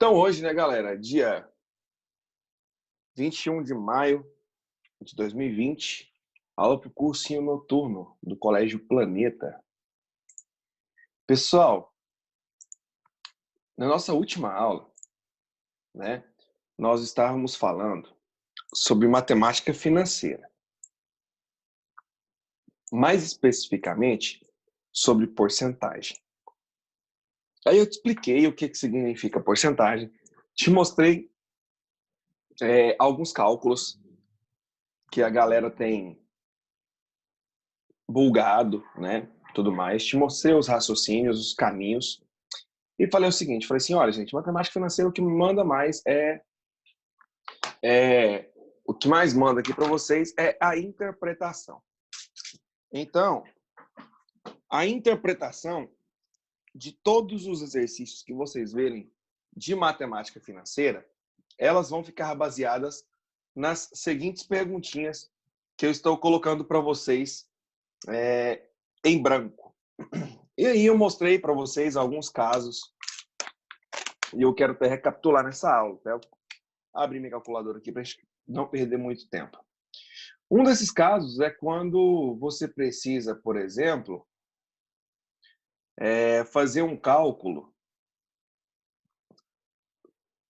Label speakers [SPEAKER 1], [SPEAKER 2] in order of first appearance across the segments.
[SPEAKER 1] Então hoje, né, galera, dia 21 de maio de 2020, aula para o cursinho noturno do Colégio Planeta. Pessoal, na nossa última aula, né, nós estávamos falando sobre matemática financeira. Mais especificamente, sobre porcentagem. Aí eu te expliquei o que significa porcentagem, te mostrei alguns cálculos que a galera tem bulgado, né, tudo mais, te mostrei os raciocínios, os caminhos, e falei o seguinte, falei assim, olha, gente, matemática financeira o que me manda mais o que mais manda aqui para vocês é a interpretação. Então, a interpretação de todos os exercícios que vocês verem de matemática financeira, elas vão ficar baseadas nas seguintes perguntinhas que eu estou colocando para vocês em branco. E aí eu mostrei para vocês alguns casos e eu quero até recapitular nessa aula. Tá? Abrir minha calculadora aqui para a gente não perder muito tempo. Um desses casos é quando você precisa, por exemplo, fazer um cálculo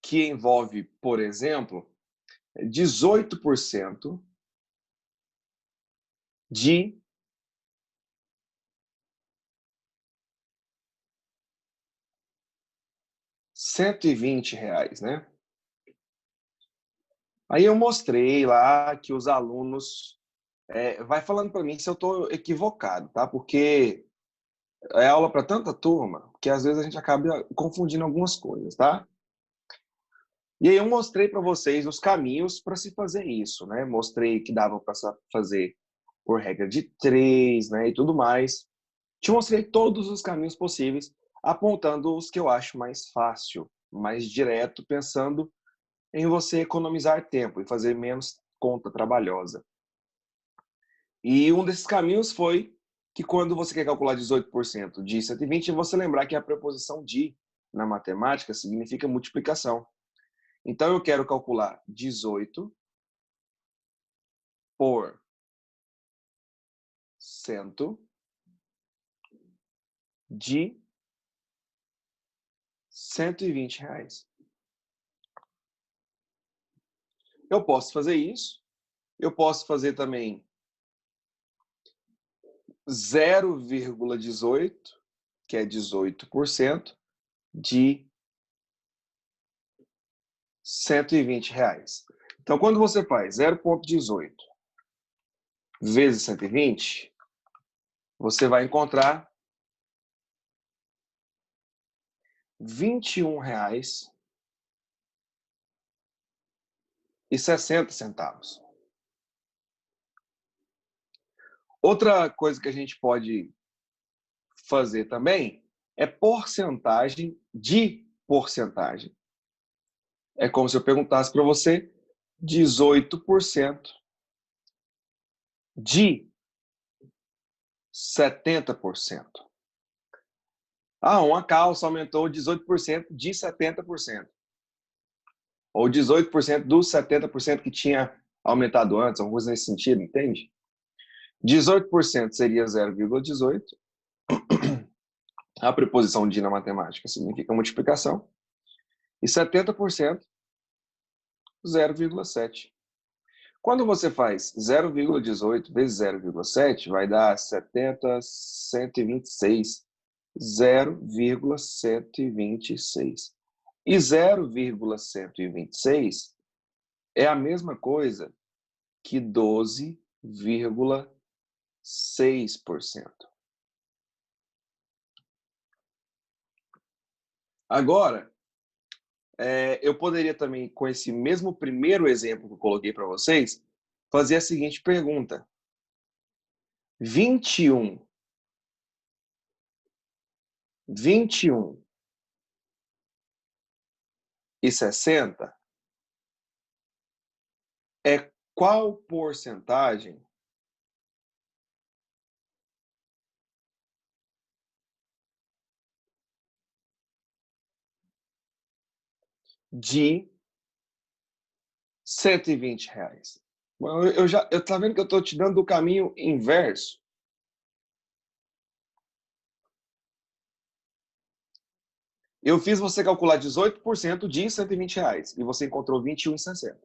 [SPEAKER 1] que envolve, por exemplo, 18% de R$ 120, né? Aí eu mostrei lá que os alunos vai falando para mim se eu estou equivocado, tá? Porque é aula para tanta turma que às vezes a gente acaba confundindo algumas coisas, tá? E aí eu mostrei para vocês os caminhos para se fazer isso, né? Mostrei que dava para fazer por regra de 3, né? E tudo mais. Te mostrei todos os caminhos possíveis, apontando os que eu acho mais fácil, mais direto, pensando em você economizar tempo e fazer menos conta trabalhosa. E um desses caminhos foi que quando você quer calcular 18% de 120, você lembrar que a preposição de, na matemática, significa multiplicação. Então, eu quero calcular 18 por 100 de R$ 120. Eu posso fazer isso. Eu posso fazer também 0,18, que é 18% de R$ 120. Então, quando você faz 0,18 vezes 120, você vai encontrar R$ 21,60. Outra coisa que a gente pode fazer também é porcentagem de porcentagem. É como se eu perguntasse para você 18% de 70%. Uma calça aumentou 18% de 70%. Ou 18% dos 70% que tinha aumentado antes, alguma coisa nesse sentido, entende? 18% seria 0,18. A preposição de na matemática significa multiplicação. E 70%, 0,7. Quando você faz 0,18 vezes 0,7, vai dar 70, 126. 0,126. E 0,126 é a mesma coisa que 12,6%. Agora, eu poderia também, com esse mesmo primeiro exemplo que eu coloquei para vocês, fazer a seguinte pergunta. 21 e 60 é qual porcentagem de R$ 120. Eu tá vendo que eu estou te dando o caminho inverso? Eu fiz você calcular 18% de R$ 120 e você encontrou 21,60.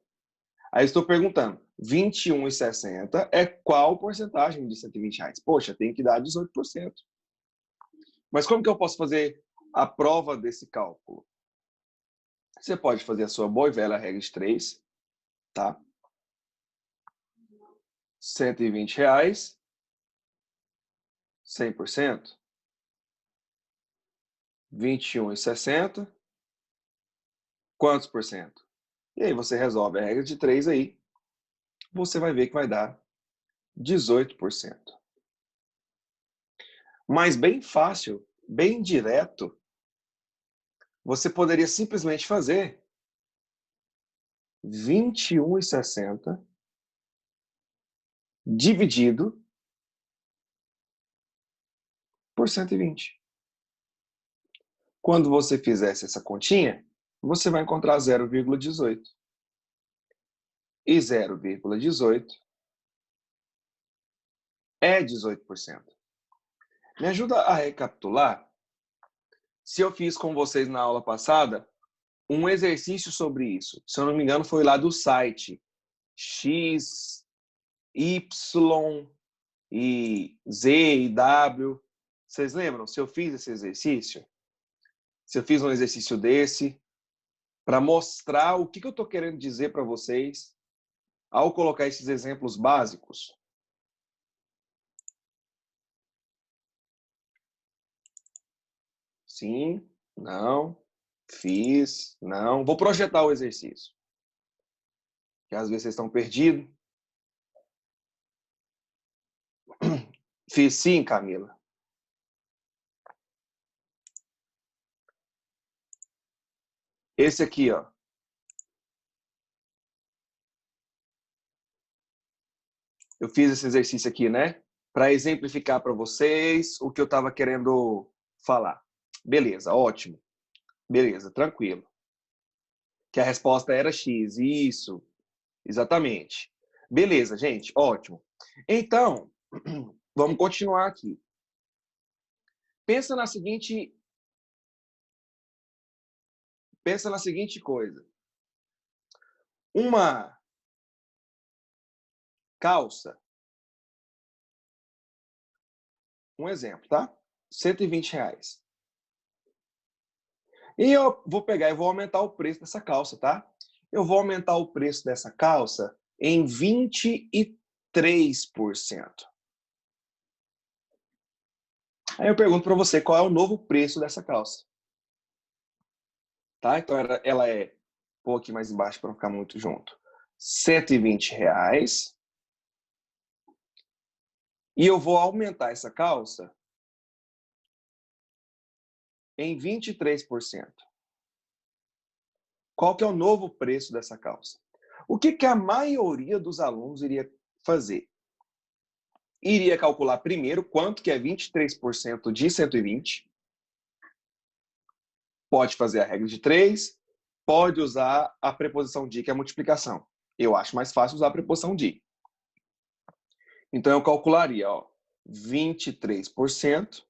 [SPEAKER 1] Aí estou perguntando, 21,60 é qual porcentagem de R$ 120? Poxa, tem que dar 18%. Mas como que eu posso fazer a prova desse cálculo? Você pode fazer a sua boa e velha regra de 3, tá? R$ 120, 100%, 21,60, quantos por cento? E aí você resolve a regra de 3 aí, você vai ver que vai dar 18%. Mas bem fácil, bem direto, você poderia simplesmente fazer 21,60 dividido por 120. Quando você fizesse essa continha, você vai encontrar 0,18. E 0,18 é 18%. Me ajuda a recapitular se eu fiz com vocês na aula passada um exercício sobre isso. Se eu não me engano, foi lá do site X, Y e Z e W. Vocês lembram? Se eu fiz esse exercício? Se eu fiz um exercício desse para mostrar o que eu estou querendo dizer para vocês ao colocar esses exemplos básicos? Sim, não, fiz, não. Vou projetar o exercício. Que às vezes vocês estão perdidos. Fiz sim, Camila. Esse aqui, ó. Eu fiz esse exercício aqui, né? Para exemplificar para vocês o que eu estava querendo falar. Beleza, ótimo. Beleza, tranquilo. Que a resposta era X. Isso, exatamente. Beleza, gente, ótimo. Então, vamos continuar aqui. Pensa na seguinte coisa. Uma calça, um exemplo, tá? R$ 120. E eu vou pegar e vou aumentar o preço dessa calça, tá? Eu vou aumentar o preço dessa calça em 23%. Aí eu pergunto para você qual é o novo preço dessa calça. Tá? Então ela é, vou aqui mais embaixo para não ficar muito junto. R$ 120. E eu vou aumentar essa calça em 23%. Qual que é o novo preço dessa calça? O que a maioria dos alunos iria fazer? Iria calcular primeiro quanto que é 23% de 120. Pode fazer a regra de 3, pode usar a preposição de, que é a multiplicação. Eu acho mais fácil usar a preposição de. Então, eu calcularia, ó, 23%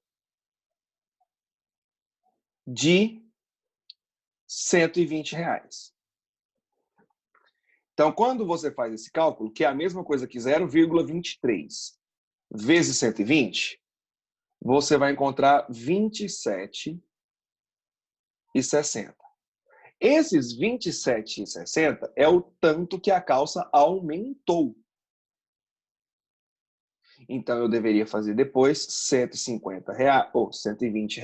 [SPEAKER 1] de R$ 120. Então, quando você faz esse cálculo, que é a mesma coisa que 0,23 vezes 120, você vai encontrar 27,60. Esses 27,60 é o tanto que a calça aumentou. Então, eu deveria fazer depois R$ 150 ou R$ 120.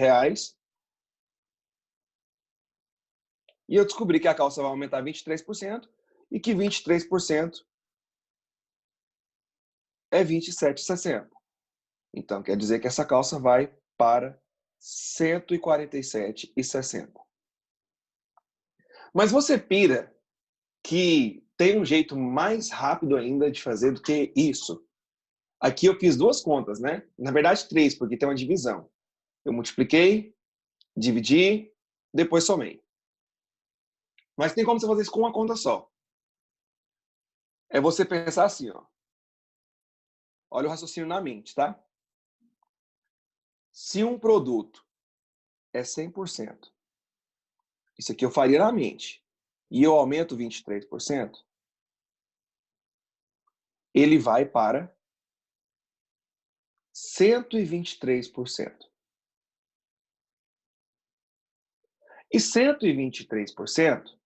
[SPEAKER 1] E eu descobri que a calça vai aumentar 23% e que 23% é 27,60. Então, quer dizer que essa calça vai para R$ 147,60. Mas você pira que tem um jeito mais rápido ainda de fazer do que isso. Aqui eu fiz duas contas, né? Na verdade, 3, porque tem uma divisão. Eu multipliquei, dividi, depois somei. Mas tem como você fazer isso com uma conta só. É você pensar assim, ó. Olha o raciocínio na mente, tá? Se um produto é 100%, isso aqui eu faria na mente, e eu aumento 23%, ele vai para 123%. E 123%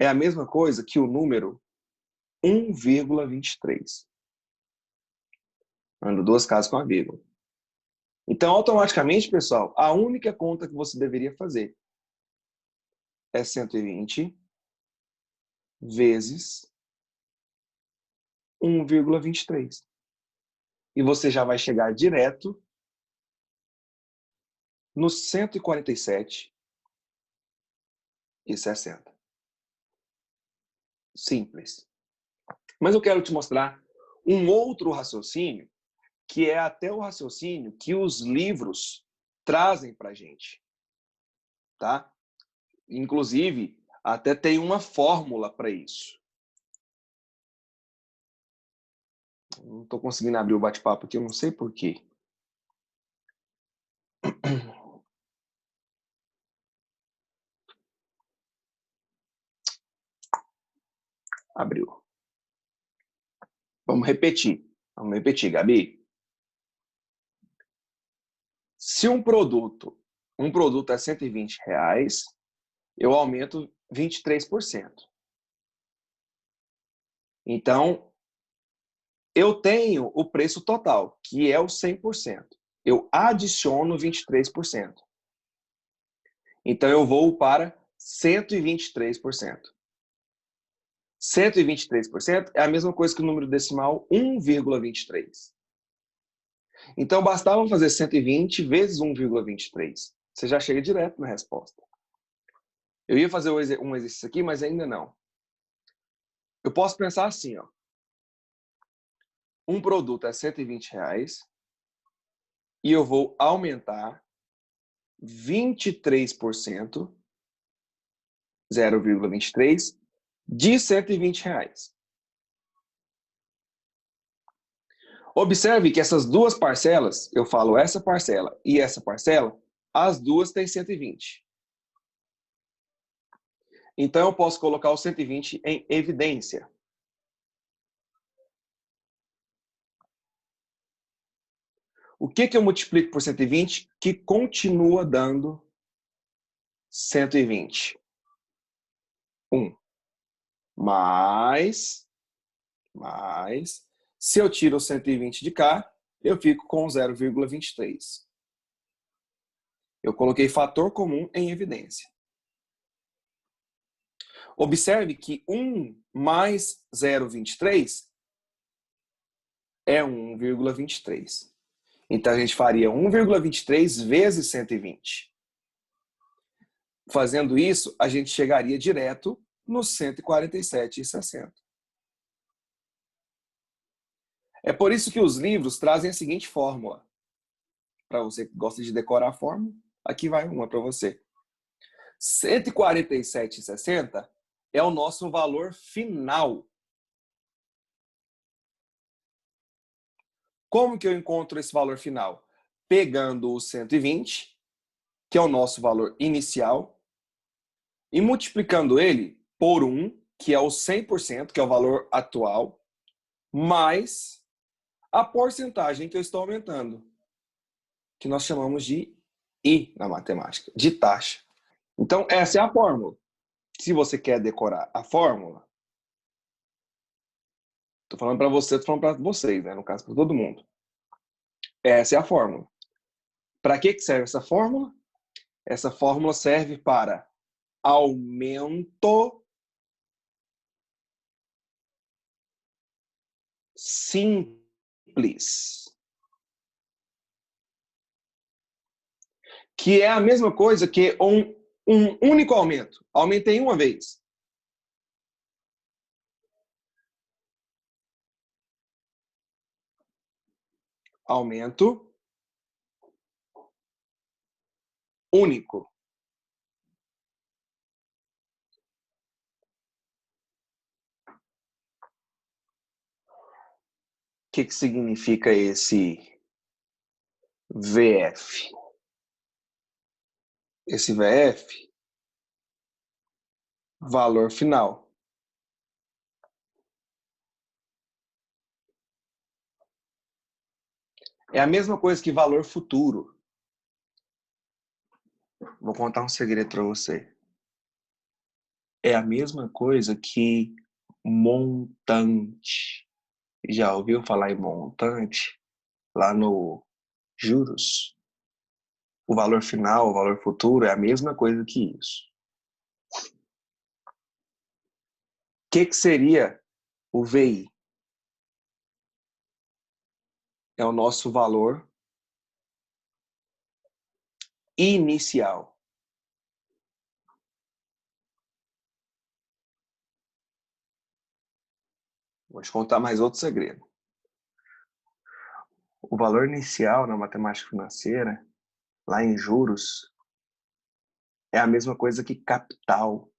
[SPEAKER 1] é a mesma coisa que o número 1,23. Ando duas casas com a vírgula. Então, automaticamente, pessoal, a única conta que você deveria fazer é 120 vezes 1,23. E você já vai chegar direto no 147,60. Simples. Mas eu quero te mostrar um outro raciocínio, que é até o raciocínio que os livros trazem para a gente. Tá? Inclusive, até tem uma fórmula para isso. Não estou conseguindo abrir o bate-papo aqui, eu não sei por quê. Abriu. Vamos repetir. Vamos repetir, Gabi. Se um produto é R$ 120, eu aumento 23%. Então, eu tenho o preço total, que é o 100%. Eu adiciono 23%. Então, eu vou para 123%. 123% é a mesma coisa que o número decimal 1,23. Então, bastava fazer 120 vezes 1,23. Você já chega direto na resposta. Eu ia fazer um exercício aqui, mas ainda não. Eu posso pensar assim, ó. Um produto é R$ 120 e eu vou aumentar 23%, 0,23, de R$ 120. Observe que essas duas parcelas, eu falo essa parcela e essa parcela, as duas têm 120. Então, eu posso colocar o 120 em evidência. O que eu multiplico por 120 que continua dando 120? 1. Mais, se eu tiro o 120 de cá, eu fico com 0,23. Eu coloquei fator comum em evidência. Observe que 1 mais 0,23 é 1,23. Então, a gente faria 1,23 vezes 120. Fazendo isso, a gente chegaria direto no 147,60. É por isso que os livros trazem a seguinte fórmula. Para você que gosta de decorar a fórmula, aqui vai uma para você. 147,60 é o nosso valor final. Como que eu encontro esse valor final? Pegando o 120, que é o nosso valor inicial, e multiplicando ele por 1, que é o 100%, que é o valor atual, mais a porcentagem que eu estou aumentando, que nós chamamos de I na matemática, de taxa. Então, essa é a fórmula. Se você quer decorar a fórmula, estou falando para você, estou falando para vocês, né? No caso, para todo mundo. Essa é a fórmula. Para que serve essa fórmula? Essa fórmula serve para aumento simples. Que é a mesma coisa que um único aumento. Aumentei uma vez. Aumento único. que significa esse VF? Esse VF, valor final. É a mesma coisa que valor futuro. Vou contar um segredo para você. É a mesma coisa que montante. Já ouviu falar em montante? Lá no juros? O valor final, o valor futuro é a mesma coisa que isso. O que seria o VI? É o nosso valor inicial. Vou te contar mais outro segredo. O valor inicial na matemática financeira, lá em juros, é a mesma coisa que capital.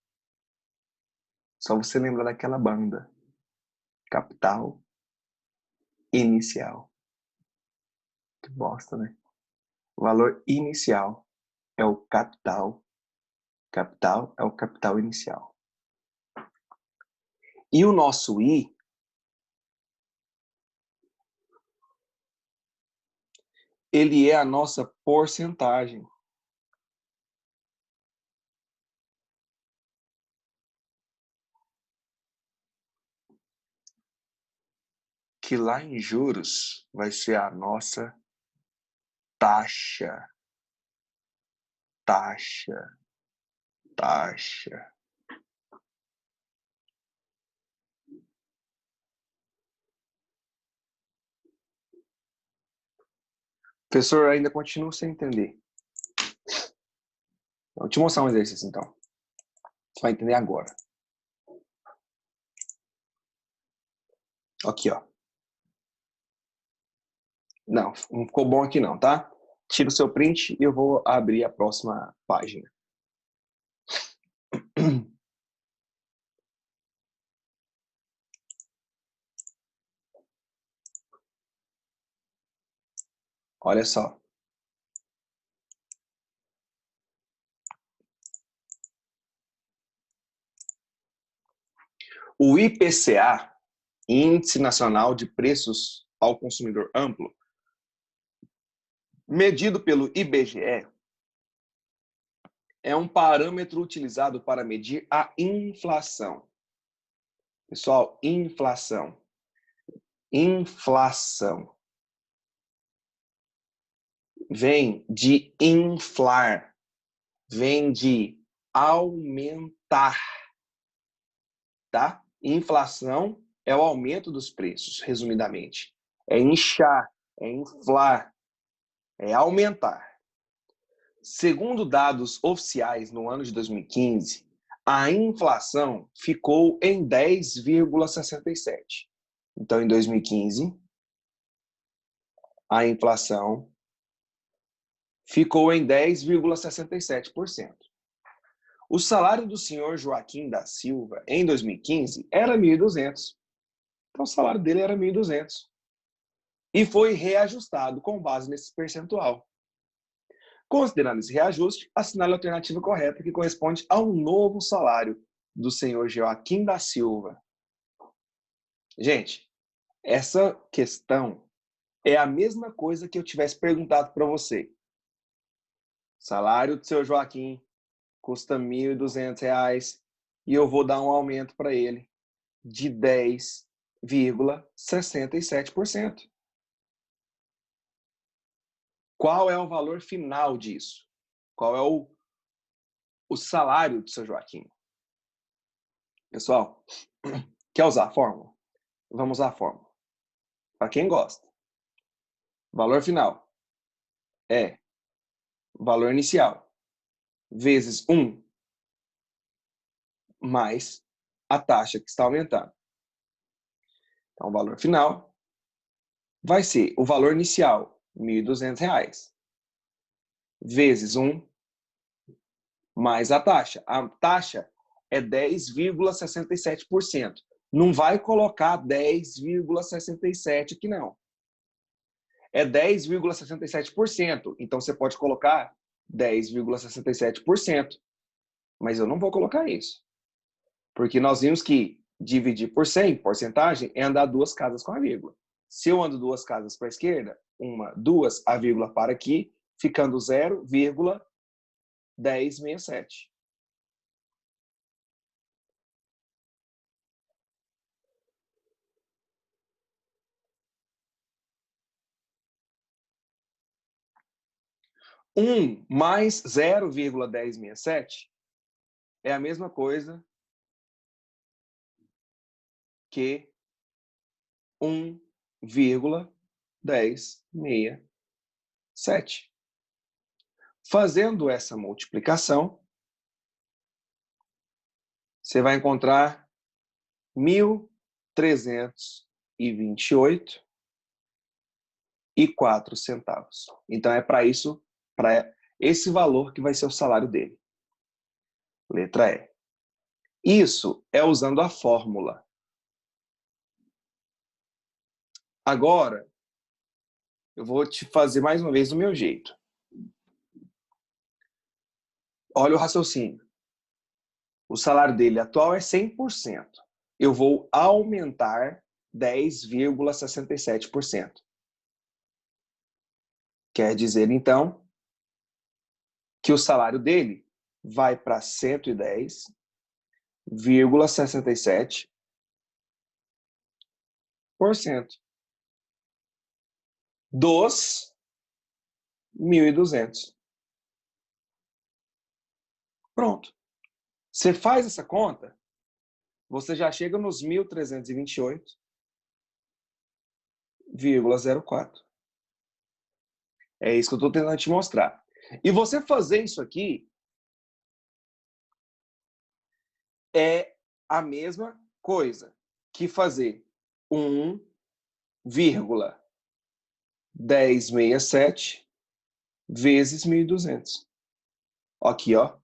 [SPEAKER 1] Só você lembrar daquela banda. Capital inicial. Que bosta, né? O valor inicial é o capital. Capital é o capital inicial. E o nosso I, ele é a nossa porcentagem. Que lá em juros vai ser a nossa taxa. Taxa. Taxa. Professor, ainda continuo sem entender. Vou te mostrar um exercício, então. Você vai entender agora. Aqui, ó. Não ficou bom aqui não, tá? Tira o seu print e eu vou abrir a próxima página. Olha só. O IPCA, Índice Nacional de Preços ao Consumidor Amplo, medido pelo IBGE, é um parâmetro utilizado para medir a inflação. Pessoal, inflação. Inflação. Vem de inflar. Vem de aumentar. Tá? Inflação é o aumento dos preços, resumidamente. É inchar, é inflar, é aumentar. Segundo dados oficiais, no ano de 2015, a inflação ficou em 10,67%. Então, em 2015, a inflação ficou em 10,67%. O salário do senhor Joaquim da Silva, em 2015, era 1.200. Então, o salário dele era 1.200. E foi reajustado com base nesse percentual. Considerando esse reajuste, assinale a alternativa correta, que corresponde ao novo salário do senhor Joaquim da Silva. Gente, essa questão é a mesma coisa que eu tivesse perguntado para você. Salário do seu Joaquim custa R$ 1.200 e eu vou dar um aumento para ele de 10,67%. Qual é o valor final disso? Qual é o salário do seu Joaquim? Pessoal, quer usar a fórmula? Vamos usar a fórmula. Para quem gosta. Valor final é valor inicial vezes 1 mais a taxa que está aumentando. Então, o valor final vai ser o valor inicial, R$ 1.200, vezes 1 mais a taxa. A taxa é 10,67%. Não vai colocar 10,67 aqui, não. É 10,67%. Então, você pode colocar 10,67%. Mas eu não vou colocar isso. Porque nós vimos que dividir por 100, porcentagem, é andar duas casas com a vírgula. Se eu ando duas casas para a esquerda, uma, duas, a vírgula para aqui, ficando 0,1067. Mais 0,1067 é a mesma coisa que 1,1067. Fazendo essa multiplicação, você vai encontrar 1.328,04. Então, é para isso, para esse valor que vai ser o salário dele. Letra E. Isso é usando a fórmula. Agora, eu vou te fazer mais uma vez do meu jeito. Olha o raciocínio. O salário dele atual é 100%. Eu vou aumentar 10,67%. Quer dizer, então, que o salário dele vai para 110,67% dos 1.200. Pronto. Você faz essa conta, você já chega nos 1.328,04. É isso que eu estou tentando te mostrar. E você fazer isso aqui é a mesma coisa que fazer 1,1067 vezes 1.200. Aqui, ó.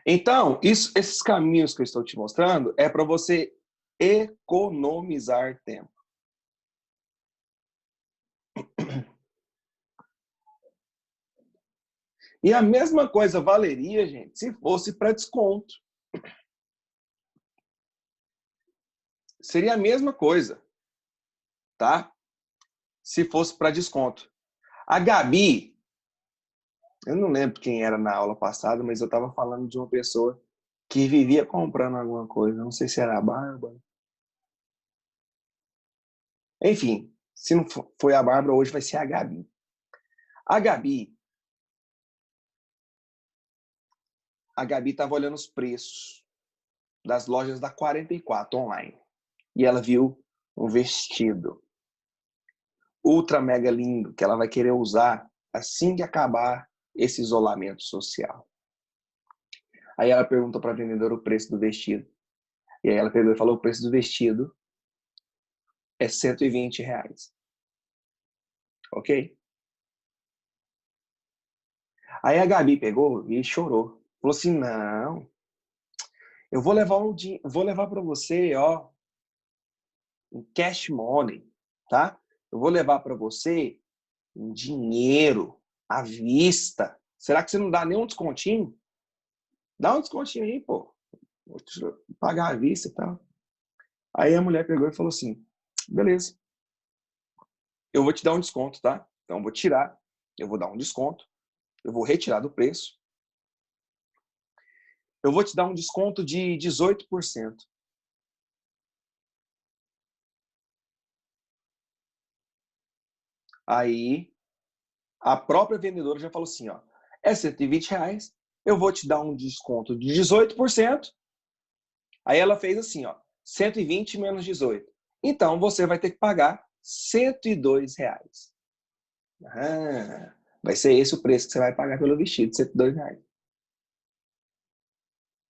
[SPEAKER 1] Então, esses caminhos que eu estou te mostrando é para você economizar tempo. E a mesma coisa valeria, gente, se fosse para desconto. Seria a mesma coisa, tá? Se fosse para desconto. A Gabi, eu não lembro quem era na aula passada, mas eu estava falando de uma pessoa que vivia comprando alguma coisa. Não sei se era a Bárbara. Enfim, se não foi a Bárbara, hoje vai ser a Gabi. A Gabi estava olhando os preços das lojas da 44 online. E ela viu um vestido ultra mega lindo que ela vai querer usar assim que acabar esse isolamento social. Aí ela pergunta para a vendedora o preço do vestido. E aí ela pegou e falou: o preço do vestido é R$ 120. Ok? Aí a Gabi pegou e chorou. Falou assim: não, eu vou levar para você, ó, um cash money, tá? Eu vou levar para você um dinheiro à vista. Será que você não dá nenhum descontinho? Dá um descontinho aí, pô. Vou pagar à vista e tal. Aí a mulher pegou e falou assim: beleza, eu vou te dar um desconto, tá? Então eu vou tirar, eu vou dar um desconto, eu vou retirar do preço. Eu vou te dar um desconto de 18%. Aí a própria vendedora já falou assim, ó, é R$ 120, eu vou te dar um desconto de 18%. Aí ela fez assim, ó, 120 menos 18. Então você vai ter que pagar R$ 102. Ah, vai ser esse o preço que você vai pagar pelo vestido, R$ 102.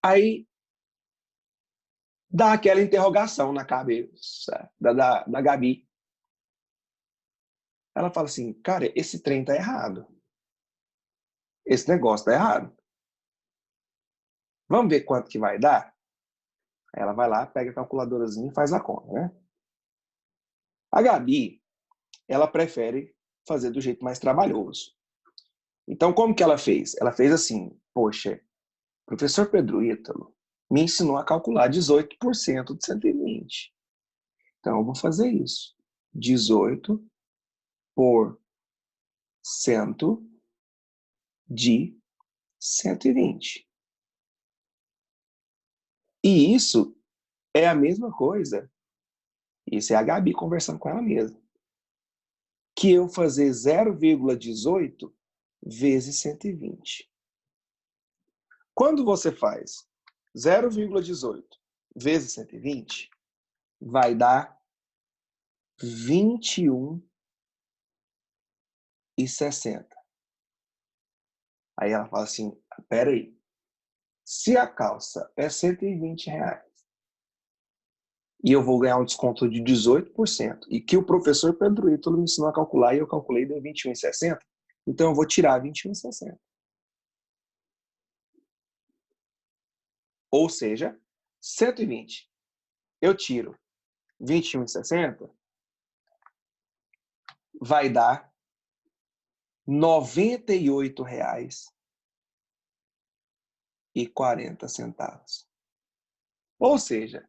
[SPEAKER 1] Aí dá aquela interrogação na cabeça da Gabi. Ela fala assim, cara, esse trem tá errado. Esse negócio tá errado. Vamos ver quanto que vai dar? Aí ela vai lá, pega a calculadorazinha e faz a conta, né? A Gabi, ela prefere fazer do jeito mais trabalhoso. Então, como que ela fez? Ela fez assim, poxa, professor Pedro Ítalo me ensinou a calcular 18% de 120. Então, eu vou fazer isso. 18 por cento de 120. E isso é a mesma coisa. Isso é a Gabi conversando com ela mesma. Que eu fazer 0,18 vezes 120. Quando você faz 0,18 vezes 120, vai dar 21,60. Aí ela fala assim, peraí, se a calça é R$ 120 e eu vou ganhar um desconto de 18%, e que o professor Pedro Ítalo me ensinou a calcular e eu calculei deu 21,60, então eu vou tirar 21,60. Ou seja, 120. Eu tiro 21,60, vai dar R$ 98,40. Ou seja,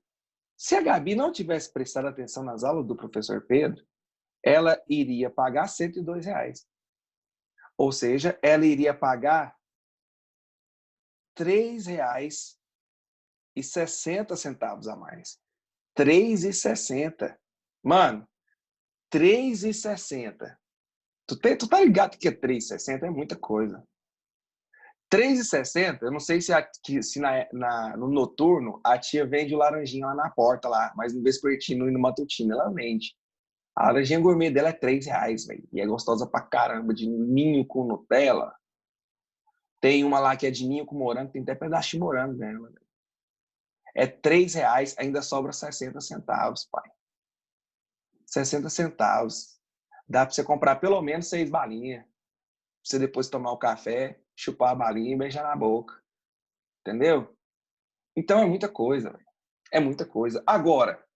[SPEAKER 1] se a Gabi não tivesse prestado atenção nas aulas do professor Pedro, ela iria pagar R$ 102. Ou seja, ela iria pagar R$ 3,60 a mais. 3,60. Mano, 3,60. Tu tá ligado que é 3,60? É muita coisa. 3,60, eu não sei se no noturno a tia vende o laranjinha lá na porta, lá, mas no vespertino e no matutino ela vende. A laranjinha gourmet dela é R$ 3, velho. E é gostosa pra caramba, de ninho com Nutella. Tem uma lá que é de ninho com morango, tem até pedaço de morango nela. É R$ 3, ainda sobra 60 centavos, pai. 60 centavos. Dá pra você comprar pelo menos 6 balinhas. Pra você depois tomar o café, chupar a balinha e beijar na boca. Entendeu? Então é muita coisa, velho. É muita coisa. Agora,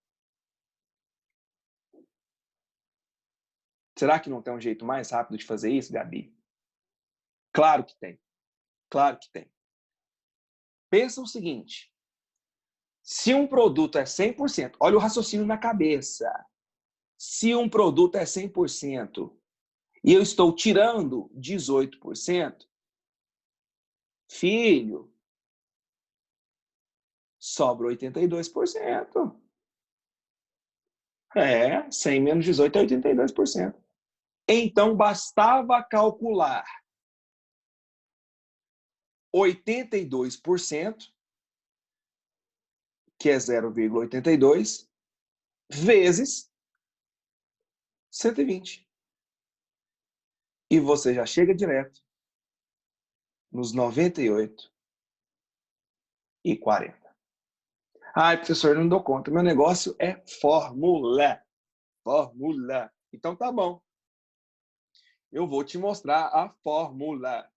[SPEAKER 1] será que não tem um jeito mais rápido de fazer isso, Gabi? Claro que tem. Claro que tem. Pensa o seguinte: se um produto é 100%, olha o raciocínio na cabeça. Se um produto é 100% e eu estou tirando 18%, filho, sobra 82%. 100 menos 18 é 82%. Então, bastava calcular 82%, que é 0,82, vezes 120. E você já chega direto nos 98,40. Ai, professor, não dou conta. Meu negócio é fórmula. Fórmula. Então tá bom. Eu vou te mostrar a fórmula.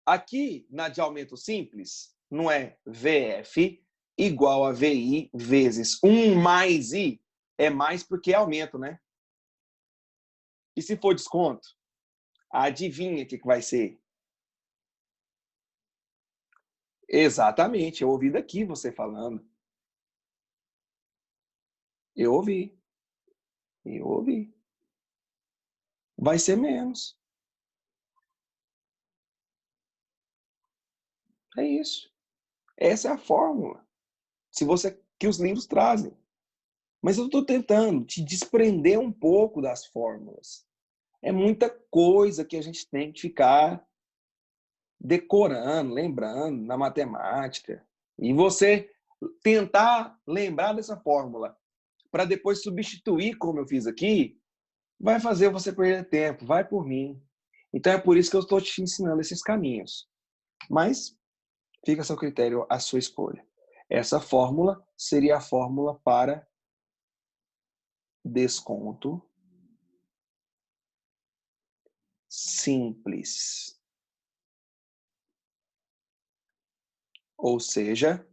[SPEAKER 1] Aqui na de aumento simples, não é VF igual a VI vezes 1 mais I. É mais porque é aumento, né? E se for desconto? Adivinha o que vai ser? Exatamente, eu ouvi daqui você falando. Eu ouvi. Eu ouvi. Vai ser menos. É isso. Essa é a fórmula. Se você que os livros trazem. Mas eu estou tentando te desprender um pouco das fórmulas. É muita coisa que a gente tem que ficar decorando, lembrando na matemática. E você tentar lembrar dessa fórmula para depois substituir, como eu fiz aqui, vai fazer você perder tempo. Vai por mim. Então é por isso que eu estou te ensinando esses caminhos. Mas fica a seu critério, a sua escolha. Essa fórmula seria a fórmula para desconto simples. Ou seja,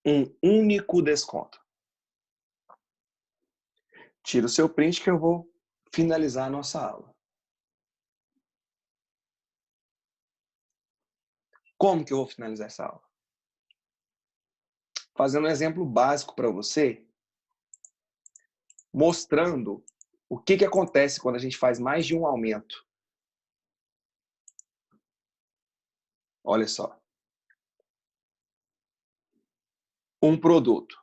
[SPEAKER 1] um único desconto. Tira o seu print que eu vou finalizar a nossa aula. Como que eu vou finalizar essa aula? Fazendo um exemplo básico para você, mostrando o que acontece quando a gente faz mais de um aumento. Olha só. Um produto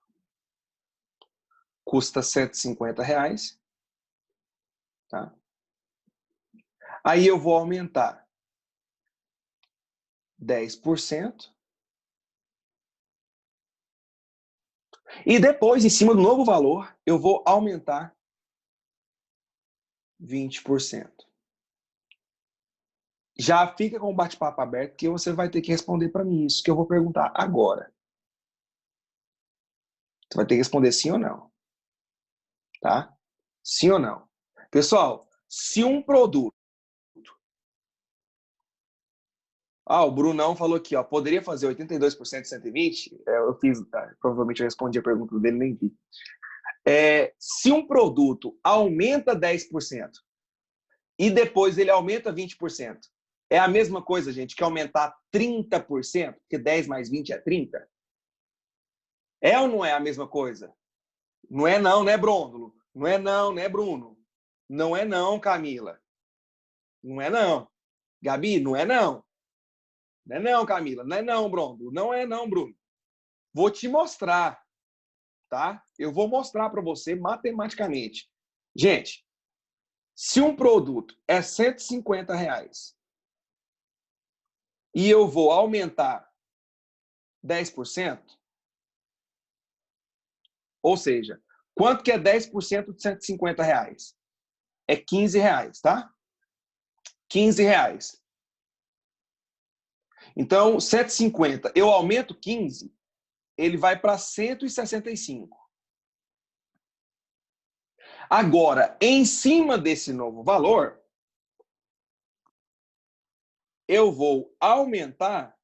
[SPEAKER 1] custa R$150, tá? Aí eu vou aumentar 10%. E depois, em cima do novo valor, eu vou aumentar 20%. Já fica com o bate-papo aberto que você vai ter que responder para mim isso que eu vou perguntar agora. Você vai ter que responder sim ou não. Tá? Sim ou não? Pessoal, se um produto... o Brunão falou aqui, ó, poderia fazer 82% de 120? Eu fiz, provavelmente eu respondi a pergunta dele, nem vi. Se um produto aumenta 10% e depois ele aumenta 20%, é a mesma coisa, gente, que aumentar 30%, porque 10 mais 20 é 30? É ou não é a mesma coisa? Não é não, né, Brôndulo? Não é não, né, Bruno? Não é não, Camila. Não é não. Gabi, não é não. Não é não, Camila. Não é não, Brôndulo. Não é não, Bruno. Vou te mostrar, tá? Eu vou mostrar para você matematicamente. Gente, se um produto é R$150 e eu vou aumentar 10%, ou seja, quanto que é 10% de R$150? É R$15, tá? R$15. Então, 150, eu aumento 15, ele vai para 165. Agora, em cima desse novo valor, eu vou aumentar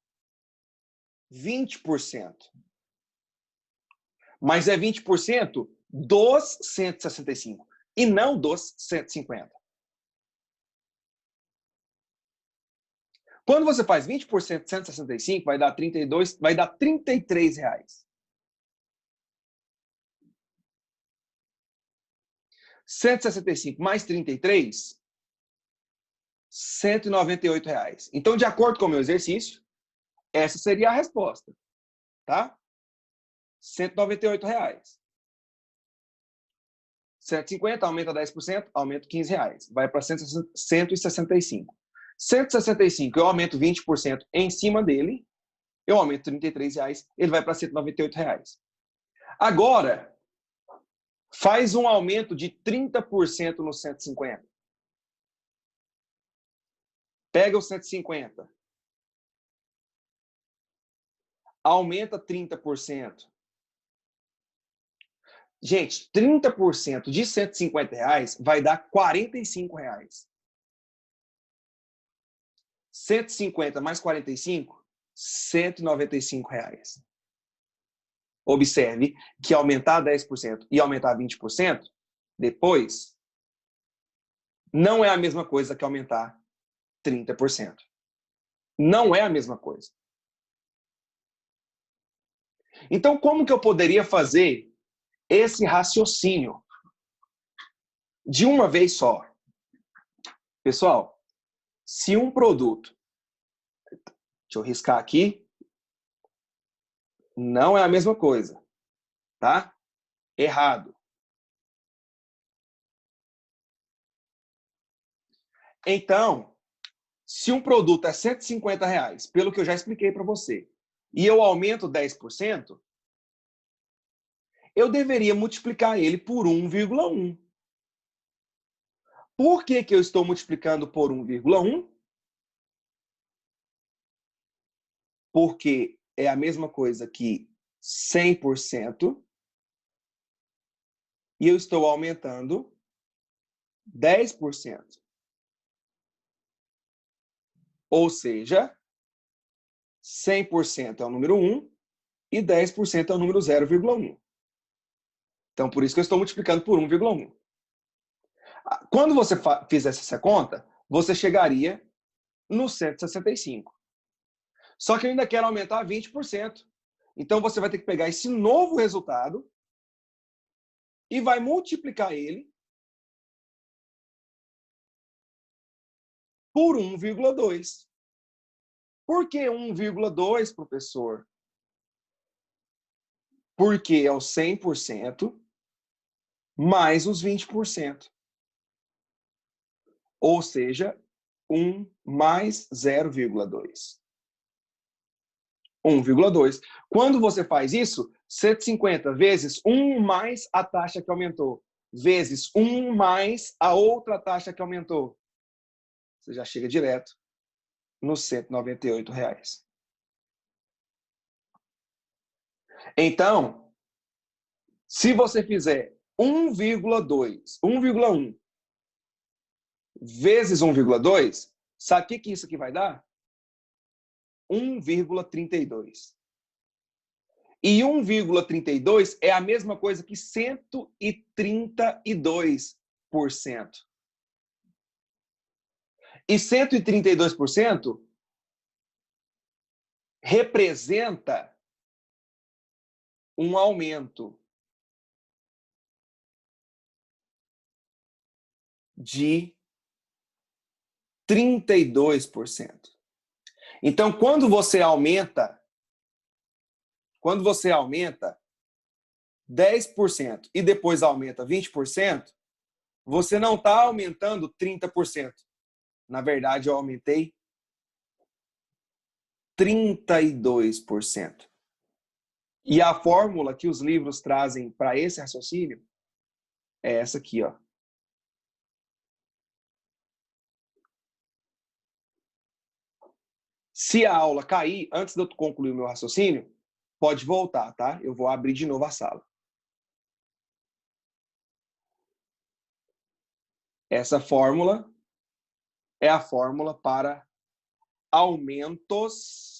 [SPEAKER 1] 20%. Mas é 20% dos 165 e não dos 150. Quando você faz 20% de 165, vai dar 32, vai dar R$33. 165 mais 33, R$198. Então, de acordo com o meu exercício, essa seria a resposta, tá? R$198. 150 aumenta 10%, aumento R$15. Vai para 165. 165, eu aumento 20% em cima dele, eu aumento R$33, ele vai para R$198. Agora, faz um aumento de 30% no 150. Pega o 150. Aumenta 30%. Gente, 30% de R$150 vai dar R$45. 150 mais 45, R$195. Observe que aumentar 10% e aumentar 20% depois não é a mesma coisa que aumentar 30%. Não é a mesma coisa. Então, como que eu poderia fazer esse raciocínio de uma vez só? Pessoal, se um produto... Deixa eu riscar aqui. Não é a mesma coisa, tá? Errado. Então, se um produto é R$150, pelo que eu já expliquei para você, e eu aumento 10%, eu deveria multiplicar ele por 1,1. Por que eu estou multiplicando por 1,1? Porque é a mesma coisa que 100% e eu estou aumentando 10%. Ou seja, 100% é o número 1 e 10% é o número 0,1. Então, por isso que eu estou multiplicando por 1,1. Quando você fizesse essa conta, você chegaria no 165. Só que eu ainda quero aumentar 20%. Então, você vai ter que pegar esse novo resultado e vai multiplicar ele por 1,2. Por que 1,2, professor? Porque é o 100% mais os 20%. Ou seja, 1 mais 0,2. 1,2. Quando você faz isso, 150 vezes 1 mais a taxa que aumentou, vezes 1 mais a outra taxa que aumentou. Você já chega direto nos R$198. Então, se você fizer 1,2, 1,1 vezes 1,2, sabe o que isso aqui vai dar? 1,32. E 1,32 é a mesma coisa que 132%. E 132% representa um aumento de 32%. Então, quando você aumenta 10% e depois aumenta 20%, você não está aumentando 30%. Na verdade, eu aumentei 32%. E a fórmula que os livros trazem para esse raciocínio é essa aqui, ó. Se a aula cair antes de eu concluir o meu raciocínio, pode voltar, tá? Eu vou abrir de novo a sala. Essa fórmula é a fórmula para aumentos